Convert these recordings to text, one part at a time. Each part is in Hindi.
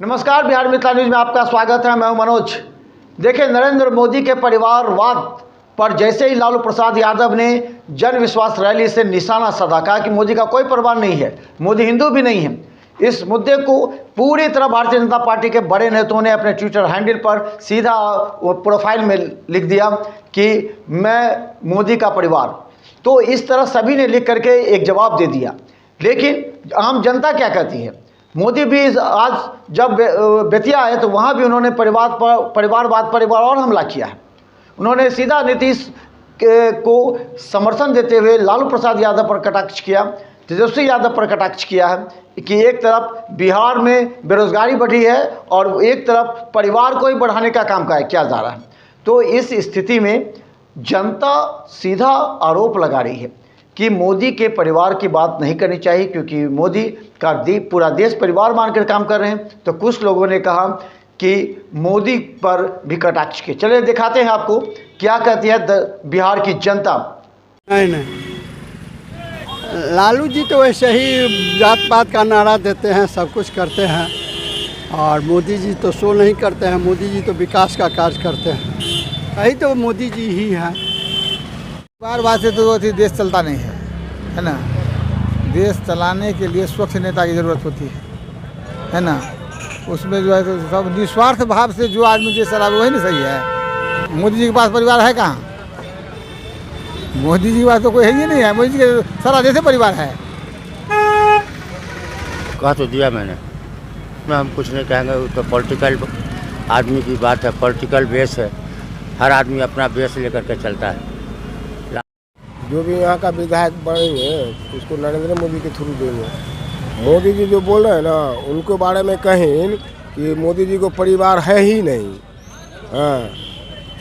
नमस्कार, बिहार मिथिला न्यूज में आपका स्वागत है। मैं हूं मनोज। देखिए, नरेंद्र मोदी के परिवारवाद पर जैसे ही लालू प्रसाद यादव ने जन विश्वास रैली से निशाना साधा, कहा कि मोदी का कोई परिवार नहीं है, मोदी हिंदू भी नहीं है। इस मुद्दे को पूरी तरह भारतीय जनता पार्टी के बड़े नेताओं ने अपने ट्विटर हैंडल पर सीधा प्रोफाइल में लिख दिया कि मैं मोदी का परिवार। तो इस तरह सभी ने लिख करके एक जवाब दे दिया। लेकिन आम जनता क्या कहती है? मोदी भी आज जब बेतिया आए तो वहाँ भी उन्होंने परिवारवाद पर और हमला किया है। उन्होंने सीधा नीतीश को समर्थन देते हुए लालू प्रसाद यादव पर कटाक्ष किया, तेजस्वी यादव पर कटाक्ष किया है कि एक तरफ बिहार में बेरोजगारी बढ़ी है और एक तरफ परिवार को ही बढ़ाने का काम किया जा रहा है। तो इस स्थिति में जनता सीधा आरोप लगा रही है कि मोदी के परिवार की बात नहीं करनी चाहिए, क्योंकि मोदी का पूरा देश परिवार मानकर काम कर रहे हैं। तो कुछ लोगों ने कहा कि मोदी पर भी कटाक्ष किए। चलिए दिखाते हैं आपको क्या कहती है बिहार की जनता। नहीं, लालू जी तो वैसे ही जात पात का नारा देते हैं, सब कुछ करते हैं, और मोदी जी तो शो नहीं करते हैं। मोदी जी तो विकास का कार्य करते हैं, यही तो मोदी जी ही हैं। बार से तो देश चलता नहीं है ना। देश चलाने के लिए स्वच्छ नेता की ज़रूरत होती है ना। उसमें जो है तो सब निस्वार्थ भाव से जो आदमी देश चला वही नहीं सही है। मोदी जी के पास परिवार है कहाँ? मोदी जी के पास तो कोई है ही नहीं है। मोदी जी के सारा देश परिवार है। कहा तो दिया मैंने, हम कुछ नहीं कहेंगे। वो तो पॉलिटिकल आदमी की बात है, पॉलिटिकल बेस है। हर आदमी अपना बेस लेकर के चलता है। जो भी यहाँ का विधायक बढ़ेंगे उसको नरेंद्र मोदी के थ्रू देंगे। मोदी जी जो बोल रहे हैं ना, उनके बारे में कहें कि मोदी जी को परिवार है ही नहीं। हाँ,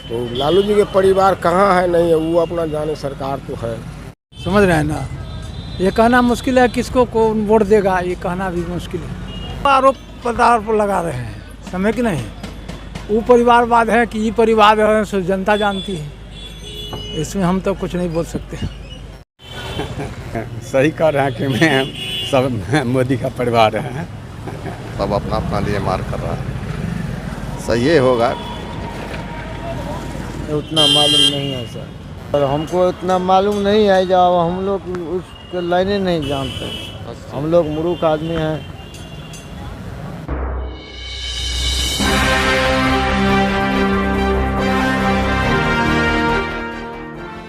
तो लालू जी के परिवार कहाँ है नहीं है वो अपना जाने, सरकार तो है। समझ रहे हैं ना। ये कहना मुश्किल है किसको कौन वोट देगा, ये कहना भी मुश्किल है। आरोप प्रत्यारोप लगा रहे हैं, समय कि नहीं। वो परिवारवाद है कि ये परिवार है, सो जनता जानती है। इसमें हम तो कुछ नहीं बोल सकते। सही कह रहे हैं कि मैं सब मोदी का परिवार है। सब अपना अपना लिए मार कर रहा है। सही ये होगा। उतना मालूम नहीं है सर, और हमको उतना मालूम नहीं है। जब हम लोग उसके लाइनें नहीं जानते, हम लोग मूर्ख आदमी हैं।